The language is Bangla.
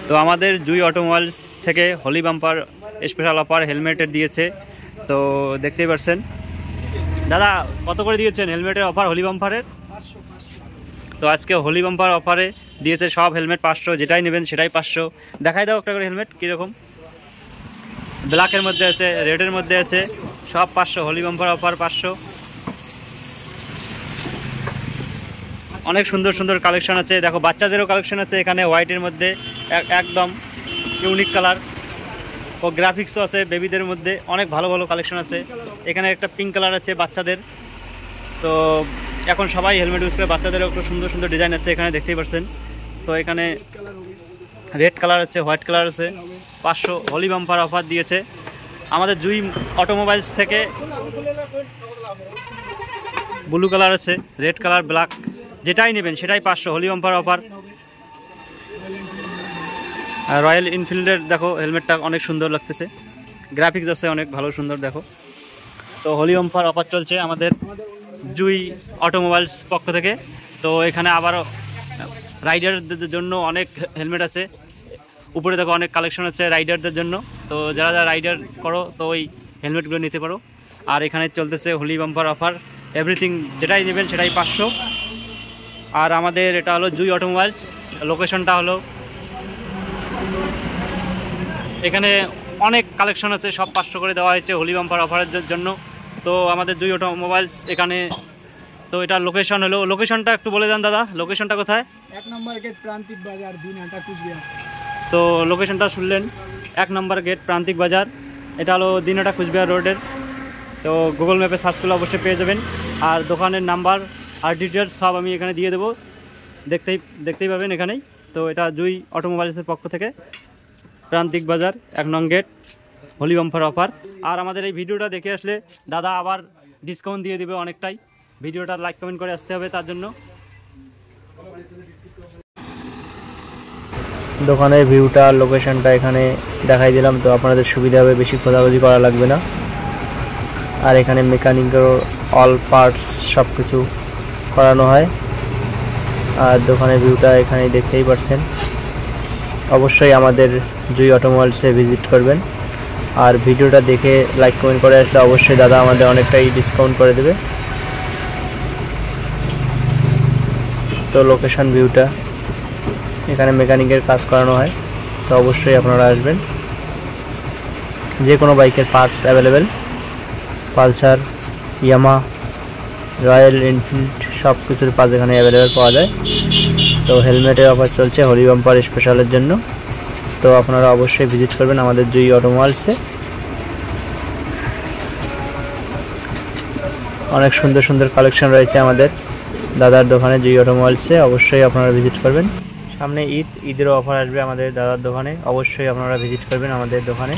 তো আমাদের জুই অটোমোবাইলস থেকে হোলি বাম্পার স্পেশাল অফার হেলমেটের দিয়েছে। তো দেখতেই পাচ্ছেন দাদা কত করে দিয়েছেন হেলমেটের অফার হোলি বাম্পারের? তো আজকে হোলি বাম্পার অফারে দিয়েছে সব হেলমেট 500, যেটাই নেবেন সেটাই 500। দেখাই দাও একটা করে হেলমেট কীরকম, ব্ল্যাকের মধ্যে আছে, রেডের মধ্যে আছে, সব 500। Holi bumper offer 500। অনেক সুন্দর সুন্দর কালেকশন আছে, দেখো বাচ্চাদেরও কালেকশন আছে এখানে হোয়াইটের মধ্যে, একদম ইউনিক কালার ও গ্রাফিক্সও আছে। বেবিদের মধ্যে অনেক ভালো ভালো কালেকশন আছে। এখানে একটা পিঙ্ক কালার আছে বাচ্চাদের। তো এখন সবাই হেলমেট ইউজ করে, বাচ্চাদেরও একটু সুন্দর সুন্দর ডিজাইন আছে এখানে দেখতেই পাচ্ছেন। তো এখানে রেড কালার আছে, হোয়াইট কালার আছে। 500 হোলি বাম্পার অফার দিয়েছে আমাদের জুই অটোমোবাইলস থেকে। ব্লু কালার আছে, রেড কালার, ব্ল্যাক, যেটাই নেবেন সেটাই 500 হোলি বাম্পার অফার। আর রয়্যাল এনফিল্ডের দেখো হেলমেটটা অনেক সুন্দর লাগতেছে, গ্রাফিক্স আছে অনেক ভালো সুন্দর দেখো। তো হোলি বাম্পার অফার চলছে আমাদের জুই অটোমোবাইলস পক্ষ থেকে। তো এখানে আবারও রাইডারদের জন্য অনেক হেলমেট আছে, উপরে দেখো অনেক কালেকশন আছে রাইডারদের জন্য। তো যারা যারা রাইডার করো তো ওই হেলমেটগুলো নিতে পারো। আর এখানে চলতেছে হোলি বাম্পার অফার, এভরিথিং যেটাই নেবেন সেটাই 500। আর আমাদের এটা হলো জুই অটোমোবাইলস, লোকেশনটা হলো এখানে অনেক কালেকশন আছে, সব 500 করে দেওয়া হয়েছে হোলি বাম্পার অফারের জন্য। তো আমাদের জুই অটোমোবাইলস এখানে। তো এটার লোকেশন হলো, লোকেশনটা একটু বলে দেন দাদা, লোকেশনটা কোথায়? 1 নম্বর গেট প্রান্তিক বাজার, দিনহাটা, কুচবিহার। তো লোকেশনটা শুনলেন, 1 নম্বর গেট প্রান্তিক বাজার, এটা হলো দিনহাটা কুচবিহার রোডের। তো গুগল ম্যাপে সার্চ করলে অবশ্যই পেয়ে যাবেন। আর দোকানের নাম্বার আর ডিটেলস সব আমি এখানে দিয়ে দেবো, দেখতেই পাবেন এখানেই। তো এটা জুই অটোমোবাইলসের পক্ষ থেকে, প্রান্তিক বাজার, 1 নং গেট, হোলি বাম্পার অফার। আর আমাদের এই ভিডিওটা দেখে আসলে দাদা আবার ডিসকাউন্ট দিয়ে দেবে অনেকটাই। ভিডিওটা লাইক কমেন্ট করে আসতে হবে তার জন্য। দোকানের ভিউটা লোকেশনটা এখানে দেখাই দিলাম, তো আপনাদের সুবিধা হবে, বেশি খোঁজাখুঁজি করা লাগবে না। আর এখানে মেকানিকের অল পার্টস সব কিছু করানো হয়। আর দোকানের ভিউটা এখানে দেখতেই পাচ্ছেন। অবশ্যই আমাদের জুই অটোমোবাইলসে ভিজিট করবেন। আর ভিডিওটা দেখে লাইক কমেন্ট করে আসলে অবশ্যই দাদা আমাদের অনেকটাই ডিসকাউন্ট করে দেবে। তো লোকেশন ভিউটা, এখানে মেকানিকের কাজ করানো হয়, তো অবশ্যই আপনারা আসবেন। যে কোনো বাইকের পার্টস অ্যাভেলেবেল, পালসার, ইয়ামা, রয়্যাল এনফিল্ড সব কিছুর পার্টস এখানে অ্যাভেলেবেল পাওয়া যায়। তো হেলমেটের অফার চলছে হোলি বাম্পার স্পেশালের জন্য। তো আপনারা অবশ্যই ভিজিট করবেন আমাদের জুই অটোমোবাইলসে। অনেক সুন্দর সুন্দর কালেকশন রয়েছে আমাদের দাদার দোকানে জুই অটোমোবাইলসে, অবশ্যই আপনারা ভিজিট করবেন। সামনে ঈদেরও অফার আসবে আমাদের দাদার দোকানে, অবশ্যই আপনারা ভিজিট করবেন আমাদের দোকানে।